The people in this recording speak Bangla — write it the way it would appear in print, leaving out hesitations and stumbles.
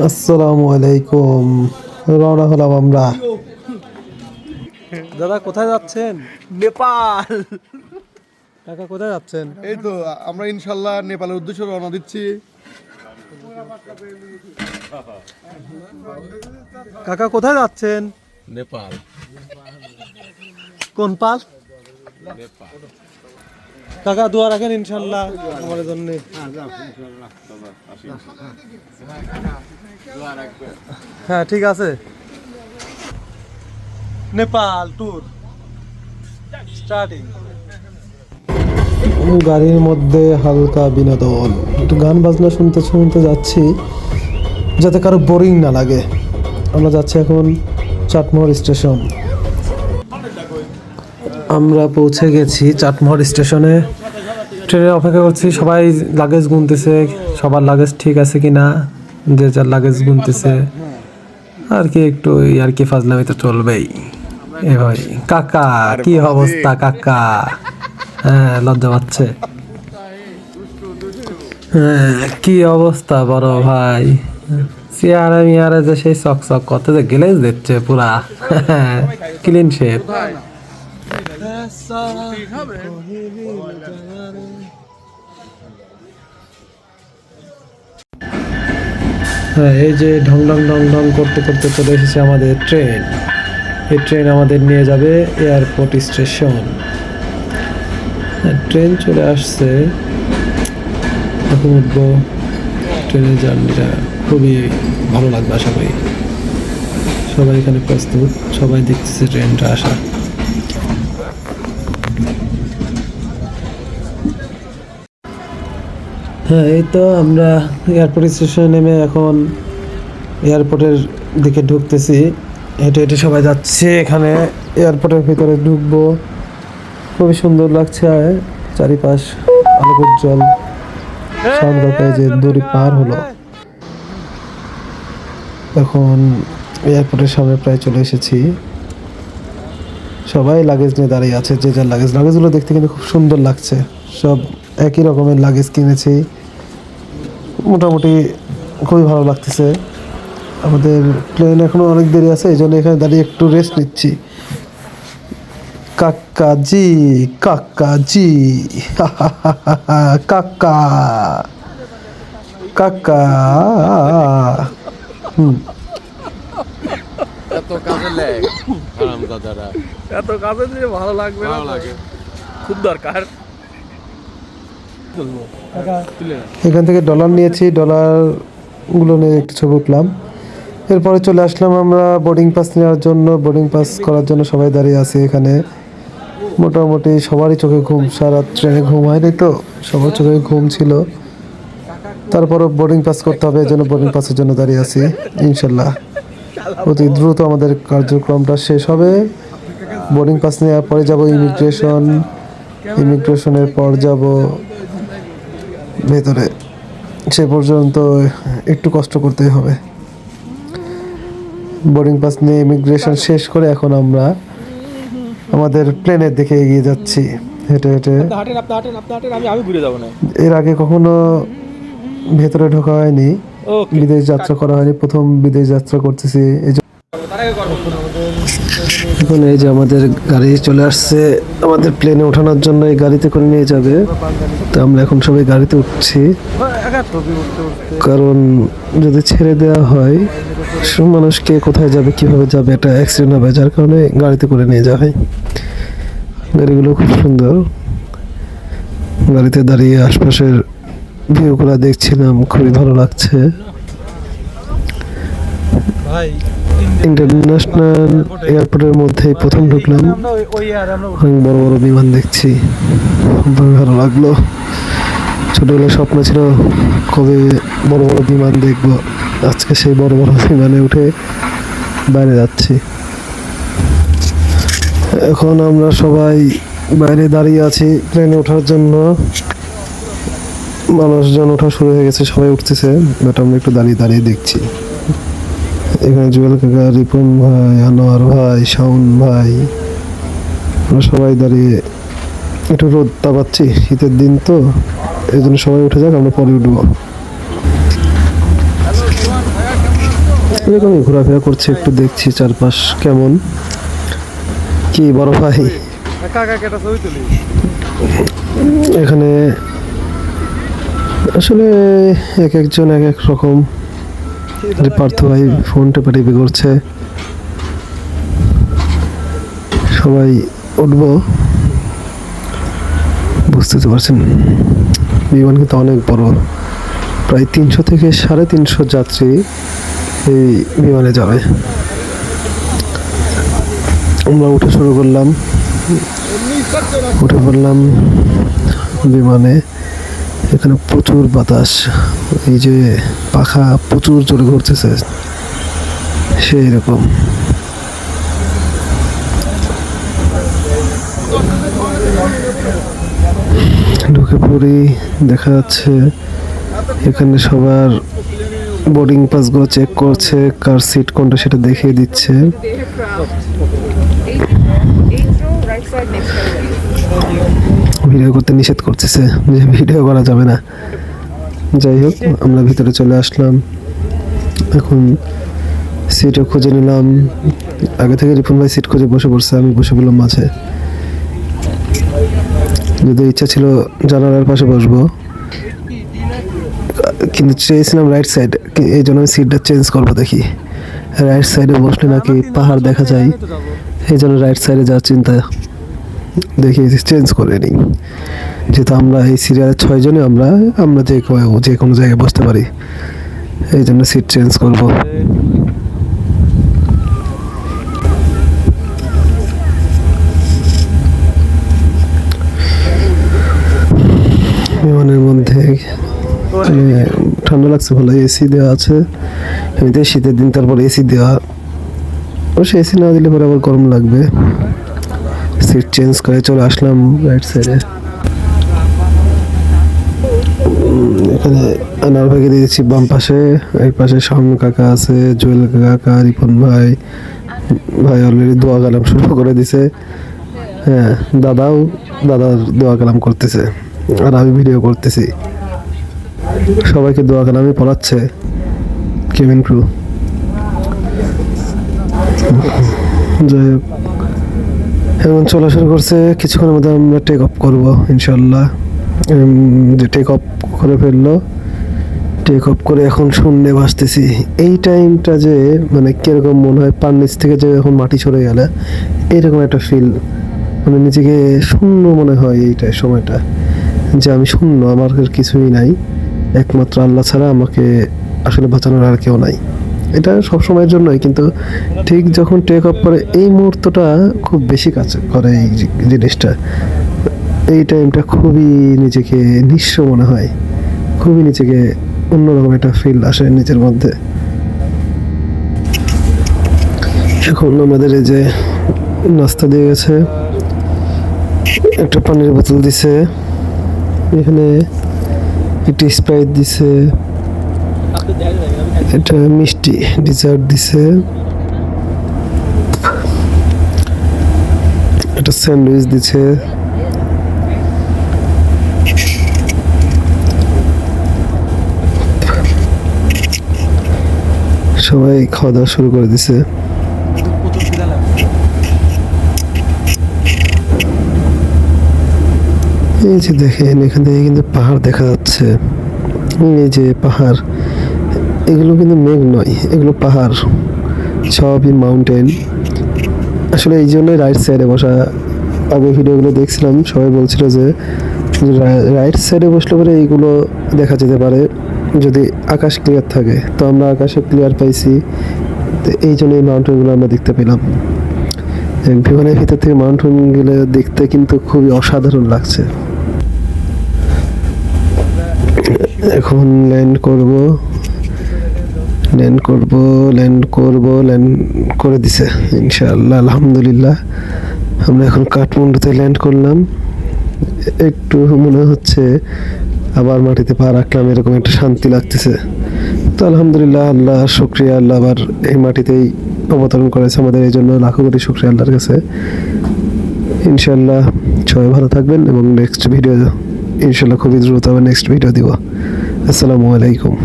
আসসালামু আলাইকুম। রওনা হলাম আমরা। দাদা কোথায় যাচ্ছেন? নেপাল। কাকা কোথায় যাচ্ছেন? এই তো আমরা ইনশাল্লাহ নেপালের উদ্দেশ্যে রওনা দিচ্ছি। কাকা কোথায় যাচ্ছেন? নেপাল। কোন পাল? কাকা দোয়া রাখেন ইনশাল্লাহ আমাদের জন্য। হ্যাঁ ঠিক আছে। Nepal tour starting. গাড়ির মধ্যে হালকা বিনোদন, একটু গান বাজনা শুনতে শুনতে যাচ্ছি যাতে কারো বোরিং না লাগে। আমরা যাচ্ছি এখন চাটমোহর স্টেশন। আমরা পৌঁছে গেছি চাটমোহর স্টেশনে। ট্রেনে অপেক্ষা করছি, সবাই লাগেজ গুনতেছে, সবার লাগেজ ঠিক আছে কিনা, যে যার লাগেজ গুনতেছে আর কি, একটু আর কি ফাজলামি তো চলবেই। এ ভাই কাকা কি অবস্থা কাকা? হ্যাঁ লজ্জা পাচ্ছে। হ্যাঁ কি অবস্থা বড় ভাই? চেয়ারে মিয়ারে যে সেই চক চক করতে যে গ্লেজ দিচ্ছে পুরা ক্লিন শেপ। হ্যাঁ এই যে ঢং ঢং ঢং ঢং করতে করতে চলে এসেছে আমাদের ট্রেন। এই ট্রেন আমাদের নিয়ে যাবে এয়ারপোর্ট স্টেশন। ট্রেন চলে আসছে, এখন উঠবো। ট্রেনের জার্নিটা খুবই ভালো লাগবে আশা করি। সবাই এখানে প্রস্তুত, সবাই দেখতেছে ট্রেনটা আসা। হ্যাঁ এই তো আমরা এয়ারপোর্ট স্টেশনে নেমে এখন এয়ারপোর্টের দিকে ঢুকতেছি। হেঁটে হেঁটে সবাই যাচ্ছে, এখানে এয়ারপোর্টের ভিতরে ঢুকবো। খুবই সুন্দর লাগছে, চারিপাশ আলোক উজ্জ্বল। সামনে যে দড়ি পার হলো, এখন এয়ারপোর্টের সামনে প্রায় চলে এসেছি। সবাই লাগেজ নিয়ে দাঁড়িয়ে আছে, যে যার লাগেজগুলো দেখতে কিন্তু খুব সুন্দর লাগছে। সব একই রকমের লাগেজ কিনেছি, মোটামুটি খুবই ভালো লাগতেছে। আমাদের প্লেন এখনো অনেক দেরি আছে, এই জন্য এখানে দাঁড়িয়ে একটু রেস্ট নিচ্ছি। কাকাজি কাকাজি কাকা কাকা। এত কাজে লেগ হারামজাদারা, এত কাজে দিয়ে ভালো লাগবে না, ভালো লাগে, খুব দরকার। এখান থেকে ডলার নিয়েছি, ডলারগুলো নিয়ে একটু ছবি উঠলাম। এরপরে চলে আসলাম আমরা বোর্ডিং পাস নেওয়ার জন্য। বোর্ডিং পাস করার জন্য সবাই দাঁড়িয়ে আছে এখানে। মোটামুটি সবারই চোখে ঘুম, সারা ট্রেনে ঘুম হয়নি তো, সবার চোখে ঘুম ছিল। তারপরও বোর্ডিং পাস করতে হবে, এই জন্য বোর্ডিং পাসের জন্য দাঁড়িয়ে আছি। ইনশাল্লাহ অতি দ্রুত আমাদের কার্যক্রমটা শেষ হবে। বোর্ডিং পাস নেওয়ার পরে যাব ইমিগ্রেশন, ইমিগ্রেশনের পর যাব ভেতরে। সে পর্যন্ত একটু কষ্ট করতে হবে। বোর্ডিং পাস নিয়ে ইমিগ্রেশন শেষ করে এখন আমরা আমাদের প্লেনের দিকে এগিয়ে যাচ্ছি হেঁটে হেঁটে। আমি ঘুরে যাবো না। এর আগে কখনো ভেতরে ঢোকা হয়নি, বিদেশ যাত্রা করা হয়নি, প্রথম বিদেশ যাত্রা করতেছি। এখন এই যে আমাদের গাড়ি চলে আসছে আমাদের প্লেনে ওঠানোর জন্য, এই গাড়িতে করে নিয়ে যাবে। তো আমরা এখন সবাই গাড়িতে উঠছি, কারণ যদি ছেড়ে দেওয়া হয় মানুষকে কোথায় যাবে কিভাবে যাবে এটা অ্যাক্সিডেন্ট হবে, যার কারণে গাড়িতে করে নিয়ে যাওয়া হয়। গাড়িগুলো খুব সুন্দর। গাড়িতে দাঁড়িয়ে আশপাশের ভিউগুলো দেখছিলাম, খুবই ভালো লাগছে। ইন্টারন্যাশনাল এয়ারপোর্টের মধ্যে প্রথম ঢুকলাম, অনেক বড় বড় বিমান দেখছি, খুবই ভালো লাগলো। ছোটবেলায় স্বপ্ন ছিল কবে বড় বড় বিমান দেখবো, আজকে সেই বড় বড় বিমানে উঠে বাইরে যাচ্ছি। এখন আমরা সবাই বাইরে দাঁড়িয়ে আছি প্লেনে ওঠার জন্য। মানুষজন ওঠা শুরু হয়ে গেছে, সবাই উঠতেছে, বাট আমরা একটু দাঁড়িয়ে দাঁড়িয়ে দেখছি। এখানে জুয়েল কাকা, রিপন ভাই, আনোয়ার ভাই, শাওন ভাই, আমরা সবাই দাঁড়িয়ে একটু রোদ তাপাচ্ছি, শীতের দিন তো, এই জন্য সবাই উঠে যাক, আমরা পরে উঠবো। এরকমই ঘোরাফেরা করছে, একটু দেখছি চারপাশ কেমন কি। বড় ভাই কাকা কেটা ছবি তুলি এখানে আসলে এক একজন এক এক রকম। যে পার্থ ভাই ফোন টেপাটেপি করছে, সবাই উঠবো, বুঝতে তো পারছেন বিমান কিন্তু অনেক বড়, প্রায় 300 থেকে 350 যাত্রী এই বিমানে যাবে। আমরা উঠে শুরু করলাম, উঠে পড়লাম বিমানে। এখানে প্রচুর বাতাস, এই যে পাখা প্রচুর জোরে ঘুরতেছে সেই রকম। ঢুকে পড়ি, দেখা যাচ্ছে এখানে সবার বোর্ডিং পাসগুলো চেক করছে, কার সিট কোনটা সেটা দেখিয়ে দিচ্ছে। ভিডিও করতে নিষেধ করতেছে, যে ভিডিও করা যাবে না। যাই হোক, আমরা ভিতরে চলে আসলাম। এখন সিটও খুঁজে নিলাম। আগে থেকে রিপন ভাই সিট খুঁজে বসে পড়ছে, আমি বসে পড়লাম মাঝে। যদি ইচ্ছা ছিল জানালার পাশে বসবো, কিন্তু চেয়েছিলাম রাইট সাইড, এই জন্য আমি সিটটা চেঞ্জ করবো। দেখি রাইট সাইডে বসলে নাকি পাহাড় দেখা যায়, এই জন্য রাইট সাইডে যাওয়ার চিন্তা। দেখি চেঞ্জ করে নিই, যেহেতু আমরা এই সিরিয়ালের 6 জনে আমরা যে কোনো জায়গায় বসতে পারি, এই জন্য সিট চেঞ্জ করবো। বিমানের মধ্যে ঠান্ডা লাগছে, ভালো এসি দেওয়া আছে। এমনিতে শীতের দিন, তারপর এসি দেওয়া, অবশ্যই এসি না দিলে পরে আবার গরম লাগবে। সিট চেঞ্জ করে চলে আসলাম রাইট সাইডে। এখানে আনার ভাগে দিয়েছি বাম পাশে, এই পাশে শামীম কাকা আছে, জুয়েল কাকা, রিপন ভাই অলরেডি দোয়া কালাম শুরু করে দিছে। হ্যাঁ, দাদার দোয়া কালাম করতেছে, আর আমি ভিডিও করতেছি। সবাইকে দোয়া কালামই পড়াচ্ছে কেবিন ক্রু। যাই হোক, এখন চলা শুরু করছে। কিছুক্ষণের মধ্যে আমরা টেক অফ করবো ইনশাল্লাহ। যে টেক অফ করে ফেললো, টেক অফ করে এখন শূন্যে ভাসতেছি। এই টাইমটা যে মানে কিরকম মনে হয়, পার নিচ থেকে যে এখন মাটি সরে গেলে এরকম একটা ফিল, মানে নিজেকে শূন্য মনে হয় এইটা সময়টা, যে আমি শূন্য, আমার কিছুই নাই, একমাত্র আল্লাহ ছাড়া আমাকে আসলে বাঁচানোর আর কেউ নাই। এটা সব সময়ের জন্যই, কিন্তু ঠিক যখন টেক অফ করে এই মুহূর্তটা খুব বেশি কাজ করে। এই জিনিসটা, এই টাইমটা খুবই নিজেকে নিঃস্ব মনে হয়, খুবই নিজেকে অন্যরকম একটা ফিল আসে নিজের মধ্যে। এখন আমাদের এই যে নাস্তা দিয়ে গেছে, একটা পানির বোতল দিছে, এখানে একটি স্প্রাইট দিছে, এটা মিষ্টি ডিজার্ট দিছে, একটা স্যান্ডউইচ দিছে, সবাই খাওয়া দাওয়া শুরু করে দিছে। এই যে দেখেন, এখান থেকে কিন্তু পাহাড় দেখা যাচ্ছে। এই যে পাহাড়, এগুলো কিন্তু মেঘ নয়, এগুলো পাহাড়, সবই মাউন্টেন। আসলে এই জন্যই রাইট সাইডে বসা। আগে ভিডিওগুলো দেখছিলাম, সবাই বলছিল যে রাইট সাইডে বসলে পরে এইগুলো দেখা যেতে পারে যদি আকাশ ক্লিয়ার থাকে। তো আমরা আকাশে ক্লিয়ার পাইছি, তো এই জন্য এই মাউন্টেনগুলো আমরা দেখতে পেলাম। বিমানের ভিতর থেকে মাউন্টেনগুলো দেখতে কিন্তু খুবই অসাধারণ লাগছে। এখন ল্যান্ড করে দিছে ইনশাআল্লাহ, আলহামদুলিল্লাহ। আমরা এখন কাঠমান্ডুতে ল্যান্ড করলাম। একটু মনে হচ্ছে আবার মাটিতে পা রাখলাম, এরকম একটা শান্তি লাগতেছে। তো আলহামদুলিল্লাহ, আল্লাহ শুকরিয়া, আল্লাহ আবার এই মাটিতেই অবতরণ করেছে আমাদের, এই জন্য লাখো কোটি শুকরিয়া আল্লাহর কাছে। ইনশাআল্লাহ সবাই ভালো থাকবেন, এবং নেক্সট ভিডিও ইনশাআল্লাহ খুবই দ্রুত আবার নেক্সট ভিডিও দিব। আসসালামু আলাইকুম।